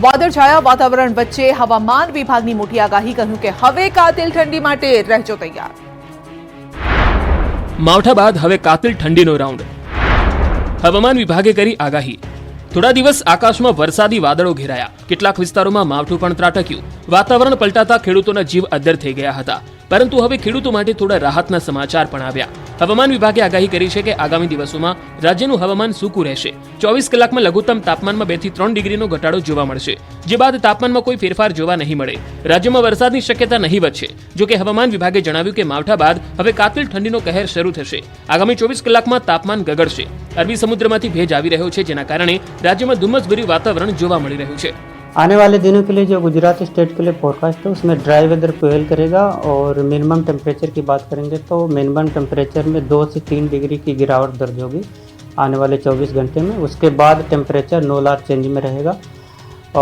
વાદળછાયા વાતાવરણ વચ્ચે હવામાન વિભાગની મોટી આગાહી, કહ્યું કે હવે કાતિલ ઠંડી માટે રહેજો તૈયાર. માવઠા બાદ હવે કાતિલ ઠંડીનો રાઉન્ડ. હવામાન વિભાગે કરી આગાહી. થોડા દિવસ આકાશમાં વરસાદી વાદળો ઘેરાયા. કેટલાક વિસ્તારોમાં માવઠું પણ ત્રાટક્યું. વાતાવરણ પલટાતા ખેડૂતોના જીવ અદ્ધર થઈ ગયા હતા. પરંતુ હવે ખેડૂતો માટે થોડા રાહતના સમાચાર પણ આવ્યા. હવામાન વિભાગે આગાહી કરી છે કે આગામી દિવસોમાં રાજ્યનું હવામાન સૂકું રહેશે. 24 કલાકમાં લઘુત્તમ તાપમાનમાં 2 થી 3 ડિગ્રીનો ઘટાડો જોવા મળશે, જે બાદ તાપમાનમાં કોઈ ફેરફાર જોવા નહીં મળે. રાજ્યમાં વરસાદની શક્યતા નહીવત છે. જો કે હવામાન વિભાગે જણાવ્યું કે માવઠા બાદ હવે કાતિલ ઠંડીનો કહેર શરૂ થશે. આગામી 24 કલાકમાં તાપમાન ગગડશે. અરબી સમુદ્રમાંથી ભેજ આવી રહ્યો છે, જેના કારણે રાજ્યમાં ધુમ્મસભર્યું વાતાવરણ જોવા મળી રહ્યું છે. आने वाले दिनों के लिए जो गुजरात स्टेट के लिए फोरकास्ट है उसमें ड्राई वेदर प्रिवेल करेगा और मिनिमम टेम्परेचर की बात करेंगे तो मिनिमम टेम्परेचर में 2 से 3 डिग्री की गिरावट दर्ज होगी आने वाले 24 घंटे में. उसके बाद टेम्परेचर नो लार्ज चेंज में रहेगा.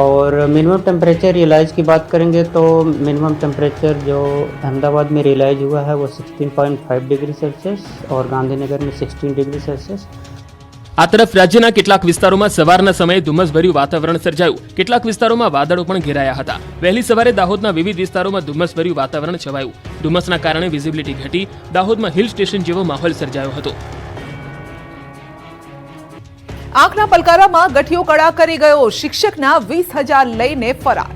और मिनिमम टेम्परेचर रियलाइज की बात करेंगे तो मिनिमम टेम्परेचर जो अहमदाबाद में रियलाइज हुआ है वो 16.5 डिग्री सेल्सियस और गांधीनगर में 16 डिग्री सेल्सियस. આ તરફ રાજ્યના કેટલાક વિસ્તારોમાં સવારના સમયે ધુમ્મસભર્યું વાતાવરણ સર્જાયું. કેટલાક વિસ્તારોમાં વાદળો પણ ઘેરાયા હતા. વહેલી સવારે દાહોદના વિવિધ વિસ્તારોમાં ધુમ્મસભર્યું વાતાવરણ છવાયું. ધુમ્મસના કારણે વિઝિબિલિટી ઘટી. દાહોદમાં હિલ સ્ટેશન જેવો માહોલ સર્જાયો હતો. આંખના પલકારામાં ગઠિયો કડા કરી ગયો. શિક્ષકના 20,000 લઈને ફરાર.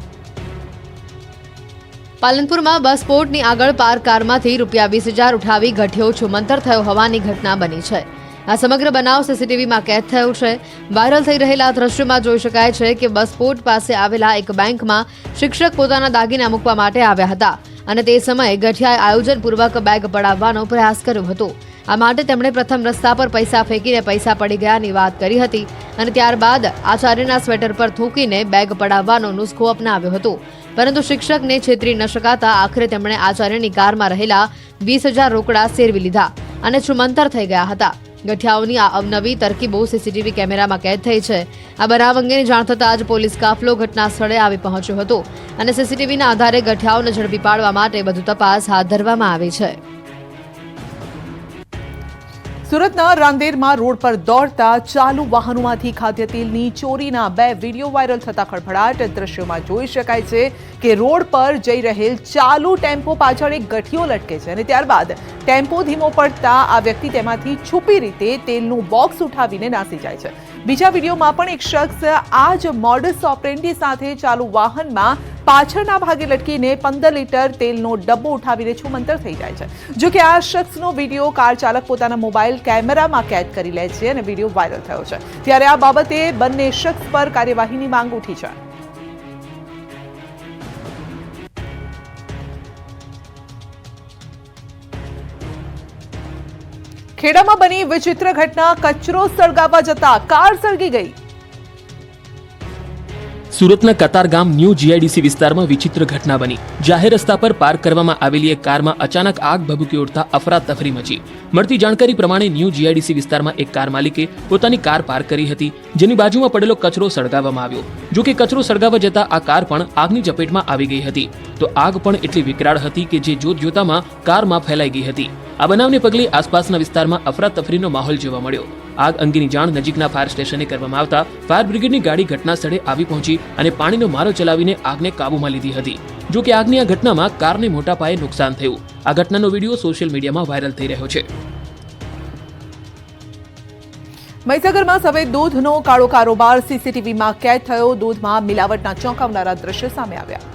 પાલનપુરમાં બસ પોર્ટની આગળ પાર્ક કારમાંથી ₹20,000 ઉઠાવી ગઠિયો છુમંતર થયો હોવાની ઘટના બની છે. આ સમગ્ર બનાવ સીસીટીવીમાં કેદ થયો છે. વાયરલ થઈ રહેલા દ્રશ્યોમાં જોઈ શકાય છે કે બસ પોર્ટ પાસે આવેલા એક બેંકમાં શિક્ષક પોતાના દાગીના મૂકવા માટે આવ્યા હતા અને તે સમયે ગઠિયાએ આયોજનપૂર્વક બેગ પડાવવાનો પ્રયાસ કર્યો હતો. આ માટે તેમણે પ્રથમ રસ્તા પર પૈસા ફેંકીને પૈસા પડી ગયાની વાત કરી હતી અને ત્યારબાદ આચાર્યના સ્વેટર પર થૂંકીને બેગ પડાવવાનો નુસ્ખો અપનાવ્યો હતો. પરંતુ શિક્ષકને છેતરી ન શકાતા આખરે તેમણે આચાર્યની કારમાં રહેલા 20,000 રોકડા સેરવી લીધા અને છુમંતર થઈ ગયા હતા. ગઠિયાઓની આ અવનવી તરકીબો સીસીટીવી કેમેરામાં કેદ થઈ છે. આ બનાવ અંગેની જાણ થતાં જ પોલીસ કાફલો ઘટના સ્થળે આવી પહોંચ્યો હતો અને સીસીટીવીના આધારે ગઠિયાઓને ઝડપી પાડવા માટે વધુ તપાસ હાથ ધરવામાં આવી છે. સુરતના રાંદેરમાં રોડ પર દોડતા ચાલુ વાહનોમાંથી ખાદ્ય તેલની ચોરીના 2 વિડીયો વાયરલ થતા ખળભળાટ. દ્રશ્યોમાં જોઈ શકાય છે કે રોડ પર જઈ રહેલ ચાલુ ટેમ્પો પાછળ એક ગઠિયો લટકે છે અને ત્યારબાદ ટેમ્પો ધીમો પડતા આ વ્યક્તિ તેમાંથી છુપી રીતે તેલનું બોક્સ ઉઠાવીને નાસી જાય છે. બીજા વિડીયોમાં પણ એક શખ્સ આ જ મોડસ ઓપરેન્ડી સાથે ચાલુ વાહનમાં પાછળના ભાગે લટકીને 15 લીટર તેલનો ડબ્બો ઉઠાવીને છુમંતર થઈ જાય છે. જો કે આ શખ્સનો વિડીયો કાર ચાલક પોતાના મોબાઈલ કેમેરામાં કેદ કરી લે છે અને વિડીયો વાયરલ થયો છે. ત્યારે આ બાબતે બંને શખ્સ પર કાર્યવાહીની માંગ ઉઠી છે. ખેડામાં બની વિચિત્ર ઘટના. કચરો સળગાવવા જતા કાર સળગી ગઈ. સુરતના કતારગામ ન્યૂ જીઆઈડીસી વિસ્તારમાં વિચિત્ર ઘટના બની. જાહેર રસ્તા પર પાર્ક કરવામાં આવેલી એક કારમાં અચાનક આગ ભભૂકી ઉઠતા અફરાતફરી મચી. મળતી જાણકારી પ્રમાણે ન્યૂ જીઆઈડીસી વિસ્તારમાં એક કાર માલિકે પોતાની કાર પાર્ક કરી હતી, જેની બાજુમાં પડેલો કચરો સળગાવવામાં આવ્યો. જો કે કચરો સળગાવવા જતા આ કાર પણ આગની ચપેટમાં આવી ગઈ હતી. તો આગ પણ એટલી વિકરાળ હતી કે જે જોતજોતામાં કારમાં ફેલાઈ ગઈ હતી. આ બનાવને પગલે આસપાસના વિસ્તારમાં અફરાતફરીનો માહોલ જોવા મળ્યો. આગ અંગેની જાણ નજીકના ફાયર સ્ટેશને કરવામાં આવતા ફાયર બ્રિગેડની ગાડી ઘટના સ્થળે આવી પહોંચી અને પાણીનો મારો ચલાવીને આગને કાબૂમાં લીધી હતી. જો કે આગની આ ઘટનામાં કારને મોટા પાયે નુકસાન થયું. આ ઘટનાનો વિડીયો સોશિયલ મીડિયામાં વાયરલ થઈ રહ્યો છે. મહીસાગરમાં સફેદ દૂધનો કાળો કારોબાર સીસીટીવીમાં કેદ થયો. દૂધમાં મિલાવટના ચોંકાવનારા દ્રશ્યો સામે આવ્યા.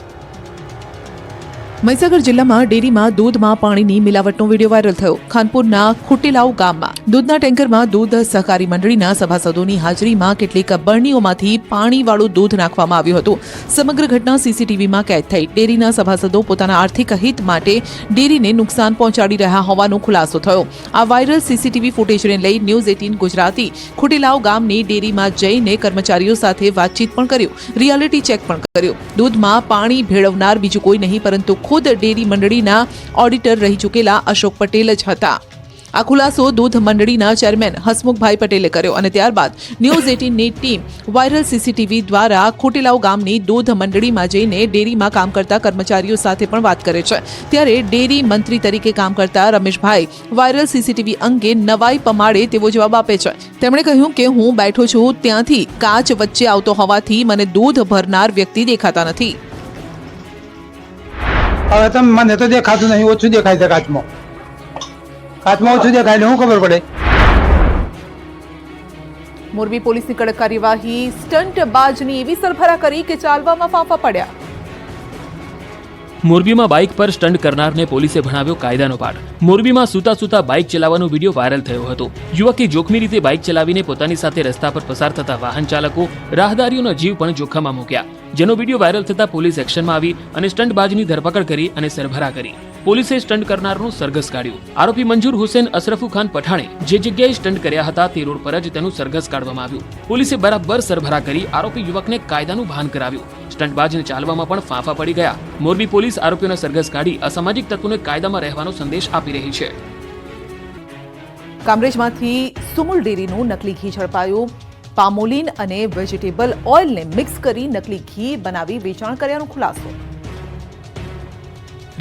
મહીસાગર જિલ્લામાં ડેરીમાં દૂધમાં પાણીની મિલાવટનો વિડીયો વાયરલ થયો. ખાનપુરના ખુટીલાવ ગામમાં દૂધના ટેન્કરમાં દૂધ સહકારી મંડળીના સભાસદોની હાજરીમાં કેટલીક બરણીઓમાંથી પાણીવાળું દૂધ નાખવામાં આવ્યું હતું. સમગ્ર ઘટના સીસીટીવીમાં કેદ થઈ. ડેરીના સભાસદો પોતાના આર્થિક હિત માટે ડેરીને નુકસાન પહોંચાડી રહ્યા હોવાનો ખુલાસો થયો. આ વાયરલ સીસીટીવી ફૂટેજને લઈ ન્યૂઝ 18 ગુજરાતી ખુટીલાવ ગામની ડેરીમાં જઈને કર્મચારીઓ સાથે વાતચીત પણ કર્યું, રિયાલિટી ચેક પણ કર્યું. દૂધમાં પાણી ભેળવનાર બીજું કોઈ નહીં પરંતુ ખુદ ડેરી મંડળીના ઓડિટર રહી ચૂકેલા અશોક પટેલ જ હતા. આ ખુલાસો દૂધ મંડળીના ચેરમેન હસમુખભાઈ પટેલે કર્યો અને ત્યારબાદ ન્યૂઝ 18ની ટીમ વાયરલ સીસીટીવી દ્વારા ખોટેલાવ ગામની દૂધ મંડળીમાં જઈને ડેરીમાં કામ કરતા કર્મચારીઓ સાથે પણ વાત કરે છે. ત્યારે ડેરી મંત્રી તરીકે કામ કરતા રમેશભાઈ વાયરલ સીસીટીવી અંગે નવાઈ પમાડે તેવો જવાબ આપે છે. તેમણે કહ્યું કે હું બેઠો છું ત્યાંથી કાચ વચ્ચે આવતો હોવાથી મને દૂધ ભરનાર વ્યક્તિ દેખાતા નથી. હવે તમે મને તો દેખાતું નહીં, ઓછું દેખાય છે કાચમાં ઓછું દેખાય એટલે શું ખબર પડે. મોરબી પોલીસની કડક કાર્યવાહી, સ્ટંટબાજની એવી સરભરા કરી કે ચાલવામાં ફાંફા પડ્યા. મોરબીમાં બાઇક પર સ્ટન્ટ કરનારને પોલીસે ભણાવ્યો કાયદાનો પાઠ. મોરબીમાં સૂતા સૂતા બાઇક ચલાવવાનો વિડીયો વાયરલ થયો હતો. યુવકે જોખમી રીતે બાઇક ચલાવીને પોતાની સાથે રસ્તા પર પસાર થતા વાહન ચાલકો, રાહદારીઓનો જીવ પણ જોખમમાં મૂક્યા. જેનો વિડીયો વાયરલ થતા પોલીસ એક્શનમાં આવી અને સ્ટન્ટબાજની ધરપકડ કરી અને સરભરા કરી. પોલીસે સ્ટન્ટ કરનારનું સરઘસ કાઢ્યું. આરોપી મંજૂર હુસેન અશરફુ ખાન પઠાણે જે જગ્યાએ સ્ટન્ટ કર્યા હતા તે રોડ પર જ તેનું સરઘસ કાઢવામાં આવ્યું. પોલીસે બરાબર સરભરા કરી આરોપી યુવકને કાયદાનું ભાન કરાવ્યું. સ્ટન્ટબાજને ચાલવામાં પણ ફાંફા પડી ગયા. મોરબી પોલીસ આરોપીઓના સરઘસ કાઢી અસામાજિક તત્વોને કાયદામાં રહેવાનો સંદેશ આપી રહી છે. કામરેજમાંથી સુમુલ ડેરીનું નકલી ઘી ઝડપાયું. પામોલીન અને વેજીટેબલ ઓઇલને મિક્સ કરી નકલી ઘી બનાવી વેચાણ કર્યાનો ખુલાસો.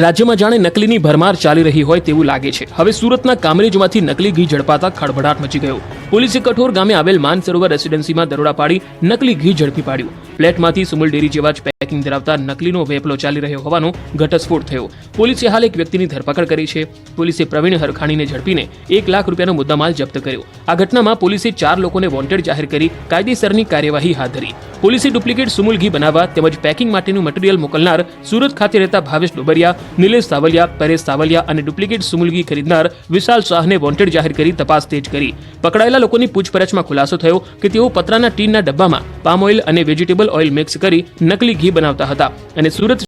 રાજ્યમાં જાણે નકલીની ભરમાર ચાલી રહી હોય તેવું લાગે છે. હવે સુરતના કામરેજમાંથી નકલી ઘી ઝડપાતા ખળભળાટ મચી ગયો. પોલીસે કઠોર ગામે આવેલ માનસરોવર રેસિડેન્સીમાં દરોડા પાડી નકલી ઘી ઝડપી પાડ્યું. ફ્લેટમાંથી સુમુલ ડેરી જેવા જ પેકિંગ ધરાવતા નકલીનો વેપલો ચાલી રહ્યો હોવાનો ઘટસ્ફોટ થયો. પોલીસે હાલ એક વ્યક્તિની ધરપકડ કરી છે. પોલીસે પ્રવીણ હરખાણીને ઝડપીને 1 લાખ રૂપિયાનો મુદ્દામાલ જપ્ત કર્યો. આ ઘટનામાં પોલીસે 4 લોકોને વોન્ટેડ જાહેર કરી કાયદેસરની કાર્યવાહી હાથ ધરી. પોલીસે ડુપ્લિકેટ સુમુલ ઘી બનાવવા તેમજ પેકિંગ માટેનું મટીરીયલ મોકલનાર સુરત ખાતે રહેતા ભાવેશ ડોબરિયા, નિલેશ સાવલિયા, પરેશ સાવલિયા અને ડુપ્લિકેટ સુમુલ ઘી ખરીદનાર વિશાલ શાહને વોન્ટેડ જાહેર કરી તપાસ તેજ કરી. પકડાયેલા લોકોની પૂછપરછમાં ખુલાસો થયો કે તેઓ પતરાના ટીનના ડબ્બામાં પામ ઓઇલ અને વેજીટેબલ ઓઇલ મિક્સ કરી નકલી ઘી બનાવતા હતા અને સુરત